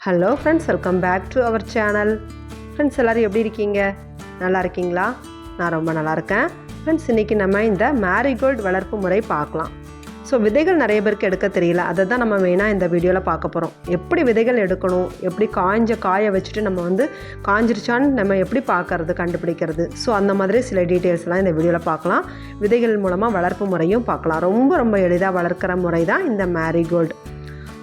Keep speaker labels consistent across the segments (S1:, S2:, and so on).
S1: Hello friends, welcome back to our channel. Friends, எல்லோரும் எப்படி இருக்கீங்க? நல்லா இருக்கீங்களா? நான் ரொம்ப நல்லா இருக்கேன். ஃப்ரெண்ட்ஸ், இன்றைக்கி நம்ம இந்த மேரிகோல்டு வளர்ப்பு முறை பார்க்கலாம். ஸோ விதைகள் நிறைய பேருக்கு எடுக்க தெரியல, அதை தான் நம்ம மெயினாக இந்த வீடியோவில் பார்க்க போகிறோம். எப்படி விதைகள் எடுக்கணும், எப்படி காய வச்சுட்டு நம்ம காஞ்சிருச்சான்னு நம்ம எப்படி பார்க்கறது, கண்டுபிடிக்கிறது. ஸோ அந்த மாதிரி சில டீட்டெயில்ஸ்லாம் இந்த வீடியோவில் பார்க்கலாம். விதைகள் மூலமாக வளர்ப்பு முறையும் பார்க்கலாம். ரொம்ப எளிதாக வளர்க்குற முறை தான் இந்த மேரிகோல்டு.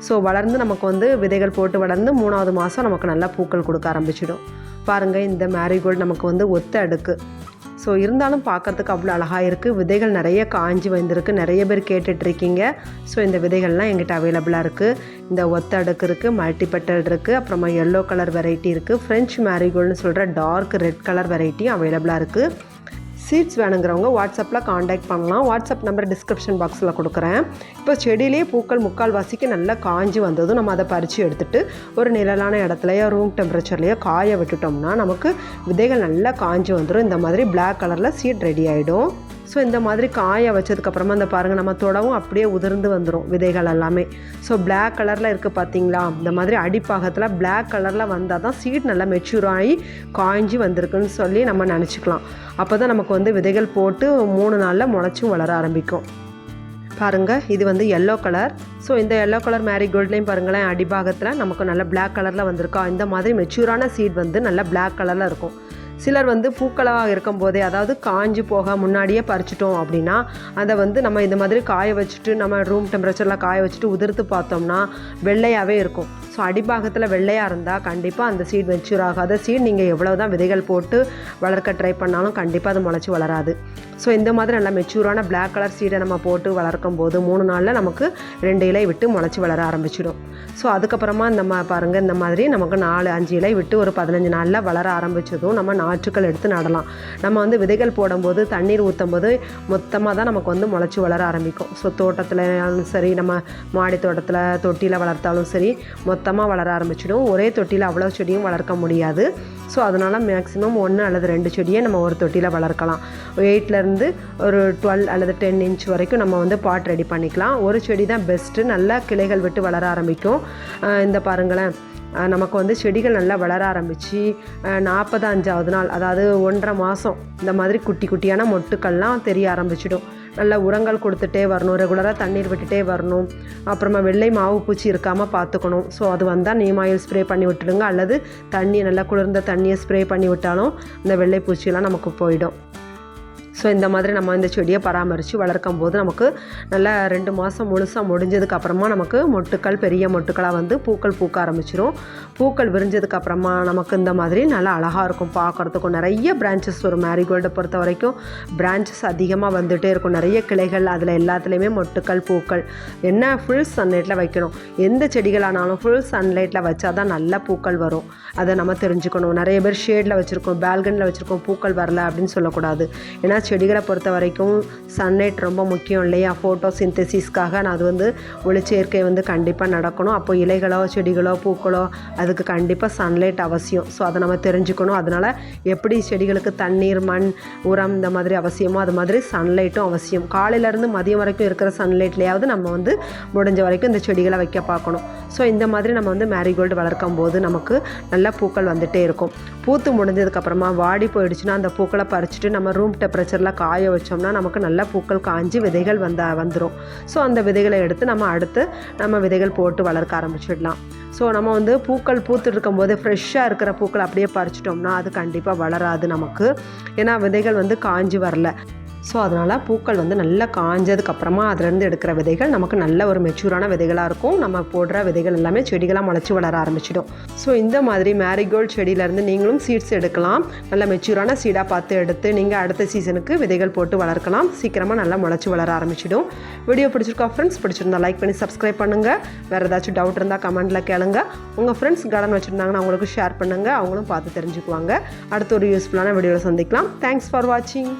S1: ஸோ வளர்ந்து நமக்கு விதைகள் போட்டு வளர்ந்து 3வது மாதம் நமக்கு நல்லா பூக்கள் கொடுக்க ஆரம்பிச்சிடும். பாருங்கள், இந்த மேரிகோல்டு நமக்கு ஒத்த அடுக்கு. ஸோ இருந்தாலும் பார்க்குறதுக்கு அவ்வளோ அழகாக இருக்குது. விதைகள் நிறைய காஞ்சி வந்திருக்கு. நிறைய பேர் கேட்டுட்ருக்கீங்க. ஸோ இந்த விதைகள்லாம் எங்கிட்ட அவைலபிளாக இருக்குது. இந்த ஒத்த அடுக்கு இருக்குது, மல்டிபெட்டல் இருக்குது, அப்புறமா எல்லோ கலர் வெரைட்டி இருக்குது, ஃப்ரெஞ்ச் மேரிகோல்டுன்னு சொல்கிற டார்க் ரெட் கலர் வெரைட்டியும் அவைலபிளாக இருக்குது. சீட்ஸ் வேணுங்கிறவங்க வாட்ஸ்அப்பில் காண்டாக்ட் பண்ணலாம். வாட்ஸ்அப் நம்பர் டிஸ்கிரிப்ஷன் பாக்ஸில் கொடுக்குறேன். இப்போ செடியிலே பூக்கள் முக்கால்வாசிக்கு நல்லா காஞ்சி வந்ததும் நம்ம அதை பறித்து எடுத்துகிட்டு ஒரு நிழலான இடத்துலையோ ரூம் டெம்பரேச்சர்லையோ காய விட்டுட்டோம்னா நமக்கு விதைகள் நல்லா காஞ்சி வந்துடும். இந்த மாதிரி பிளாக் கலரில் சீட் ரெடி ஆகிடும். ஸோ இந்த மாதிரி காய வச்சதுக்கப்புறமா இந்த பாருங்கள், நம்ம தொடவும் அப்படியே உதிர்ந்து வந்துடும் விதைகள் எல்லாமே. ஸோ பிளாக் கலரில் இருக்குது பார்த்தீங்களா? இந்த மாதிரி அடிப்பாகத்தில் பிளாக் கலரில் வந்தால் தான் சீட் நல்லா மெச்சூர் ஆகி காய்ஞ்சி வந்திருக்குன்னு சொல்லி நம்ம நினச்சிக்கலாம். அப்போ தான் நமக்கு விதைகள் போட்டு 3 நாளில் முளைச்சும் வளர ஆரம்பிக்கும். பாருங்கள், இது எல்லோ கலர். ஸோ இந்த எல்லோ கலர் மேரிகோல்ட்லேயும் பாருங்களேன், அடிபாகத்தில் நமக்கு நல்ல பிளாக் கலரில் வந்திருக்கா. இந்த மாதிரி மெச்சூரான சீட் நல்ல பிளாக் கலரில் இருக்கும். சிலர் பூக்களாக இருக்கும்போதே, அதாவது காஞ்சி போக முன்னாடியே பறிச்சிட்டோம் அப்படின்னா அதை நம்ம இந்த மாதிரி காய வச்சுட்டு நம்ம ரூம் டெம்பரேச்சரில் காய வச்சுட்டு உதிர்த்து பார்த்தோம்னா வெள்ளையாகவே இருக்கும். ஸோ அடிபாகத்தில் வெள்ளையாக இருந்தால் கண்டிப்பாக அந்த சீட் மெச்சூர் ஆகாத சீட். நீங்கள் எவ்வளோ தான் விதைகள் போட்டு வளர்க்க ட்ரை பண்ணாலும் கண்டிப்பாக அது முளைச்சி வளராது. ஸோ இந்த மாதிரி நல்லா மெச்சூரான பிளாக் கலர் சீடை நம்ம போட்டு வளர்க்கும் போது 3 நாளில் நமக்கு 2 இலை விட்டு முளைச்சி வளர ஆரம்பிச்சிடும். ஸோ அதுக்கப்புறமா நம்ம பாருங்கள், இந்த மாதிரி நமக்கு 4-5 இலை விட்டு ஒரு 15 நாளில் வளர ஆரம்பித்ததும் நம்ம நாற்றுக்கள் எடுத்து நடலாம். நம்ம விதைகள் போடும்போது தண்ணீர் ஊற்றும் போது மொத்தமாக தான் நமக்கு முளைச்சி வளர ஆரம்பிக்கும். ஸோ தோட்டத்திலும் சரி, நம்ம மாடி தோட்டத்தில் தொட்டியில் வளர்த்தாலும் சரி, மொத்தமாக வளர ஆரம்பிச்சிடும். ஒரே தொட்டியில் அவ்வளோ செடியும் வளர்க்க முடியாது. ஸோ அதனால் மேக்ஸிமம் 1 அல்லது 2 செடியை நம்ம ஒரு தொட்டியில் வளர்க்கலாம். 8லேருந்து ஒரு 12 அல்லது 10 இன்ச் வரைக்கும் நம்ம பாட் ரெடி பண்ணிக்கலாம். ஒரு செடி தான் பெஸ்ட்டு, நல்லா கிளைகள் விட்டு வளர ஆரம்பிக்கும். இந்த பாருங்களேன், நமக்கு செடிகள் நல்லா வளர ஆரம்பித்து 45வது நாள், அதாவது 1.5 மாதம், இந்த மாதிரி குட்டி குட்டியான மொட்டுக்கள்லாம் தெரிய ஆரம்பிச்சிடும். நல்லா உரங்கள் கொடுத்துட்டே வரணும், ரெகுலராக தண்ணீர் விட்டுட்டே வரணும். அப்புறமா வெள்ளை மாவு பூச்சி இருக்காமல் பார்த்துக்கணும். ஸோ அது வந்தால் நீம் ஆயில் ஸ்ப்ரே பண்ணி விட்டுடுங்க, அல்லது தண்ணி நல்லா குளிர்ந்த தண்ணியை ஸ்ப்ரே பண்ணி விட்டாலும் இந்த வெள்ளை பூச்சியெல்லாம் நமக்கு போயிடும். ஸோ இந்த மாதிரி நம்ம இந்த செடியை பராமரித்து வளர்க்கும் போது நமக்கு நல்லா 2 மாதம் முழுசாக முடிஞ்சதுக்கப்புறமா நமக்கு மொட்டுக்கள் பெரிய மொட்டுக்களாக பூக்கள் பூக்க ஆரம்பிச்சிடும். பூக்கள் விரிஞ்சதுக்கப்புறமா நமக்கு இந்த மாதிரி நல்லா அழகாக இருக்கும் பார்க்குறதுக்கும். நிறைய பிரான்ச்சஸ் வரும். மேரிகோல்டை பொறுத்த வரைக்கும் பிரான்ச்சஸ் அதிகமாக வந்துகிட்டே இருக்கும். நிறைய கிளைகள், அதில் எல்லாத்துலேயுமே மொட்டுக்கள் பூக்கள். என்ன, ஃபுல் சன்லைட்டில் வைக்கணும். எந்த செடிகளானாலும் ஃபுல் சன்லைட்டில் வச்சா தான் நல்ல பூக்கள் வரும். அதை நம்ம தெரிஞ்சுக்கணும். நிறைய பேர் ஷேடில் வச்சுருக்கோம், பால்கனியில் வச்சுருக்கோம், பூக்கள் வரல அப்படின்னு சொல்லக்கூடாது. ஏன்னா செடிகளை பொறுத்த வரைக்கும் சன்லைட் ரொம்ப முக்கியம் இல்லையா? ஃபோட்டோ சிந்தசிஸ்க்காக நான் அது ஒளிச்சேர்க்கை கண்டிப்பாக நடக்கணும். அப்போ இலைகளோ செடிகளோ பூக்களோ அதுக்கு கண்டிப்பாக சன்லைட் அவசியம். ஸோ அதை நம்ம தெரிஞ்சுக்கணும். அதனால் எப்படி செடிகளுக்கு தண்ணீர், மண், உரம் இந்த மாதிரி அவசியமோ அது மாதிரி சன்லைட்டும் அவசியம். காலையிலேருந்து மதியம் வரைக்கும் இருக்கிற சன்லைட்லேயாவது நம்ம முடிஞ்ச வரைக்கும் இந்த செடிகளை வைக்க பார்க்கணும். ஸோ இந்த மாதிரி நம்ம மேரிகோல்டு வளர்க்கும் போது நமக்கு நல்ல பூக்கள் வந்துகிட்டே இருக்கும். பூத்து முடிஞ்சதுக்கப்புறமா வாடி போயிடுச்சுன்னா அந்த பூக்களை பறிச்சுட்டு நம்ம ரூம் டெம்பரேச்சரில் காய வச்சோம்னா நமக்கு நல்ல பூக்கள் காஞ்சி விதைகள் வந்துடும். ஸோ அந்த விதைகளை எடுத்து நம்ம விதைகள் போட்டு வளர்க்க ஆரம்பிச்சிடலாம். ஸோ நம்ம பூக்கள் பூத்து இருக்கும்போது ஃப்ரெஷ்ஷாக இருக்கிற பூக்கள் அப்படியே பறிச்சிட்டோம்னா அது கண்டிப்பாக வளராது நமக்கு. ஏன்னா விதைகள் காஞ்சி வரல. ஸோ அதனால் பூக்கள் நல்லா காஞ்சதுக்கப்புறமா அதுலேருந்து எடுக்கிற விதைகள் நமக்கு நல்ல ஒரு மெச்சூரான விதைகளாக இருக்கும். நம்ம போடுற விதைகள் எல்லாமே செடிகளாக முளைச்சி வளர ஆரம்பிச்சிடும். ஸோ இந்த மாதிரி மேரிகோல்டு செடியிலேருந்து நீங்களும் சீட்ஸ் எடுக்கலாம். நல்ல மெச்சூரான சீடாக பார்த்து எடுத்து நீங்கள் அடுத்த சீசனுக்கு விதைகள் போட்டு வளர்க்கலாம். சீக்கிரமாக நல்லா முளைச்சி வளர ஆரம்பிச்சிடும். வீடியோ பிடிச்சிருக்கா ஃப்ரெண்ட்ஸ்? பிடிச்சிருந்தா லைக் பண்ணி சப்ஸ்கிரைப் பண்ணுங்கள். வேறு ஏதாச்சும் டவுட் இருந்தால் கமெண்ட்டில் கேளுங்க. உங்கள் ஃப்ரெண்ட்ஸ் கார்டன் வச்சுருந்தாங்கன்னா அவங்களுக்கு ஷேர் பண்ணுங்கள். அவங்களும் பார்த்து தெரிஞ்சுக்குவாங்க. அடுத்த ஒரு யூஸ்ஃபுல்லான வீடியோவில் சந்திக்கலாம். தேங்க்ஸ் ஃபார் வாட்சிங்.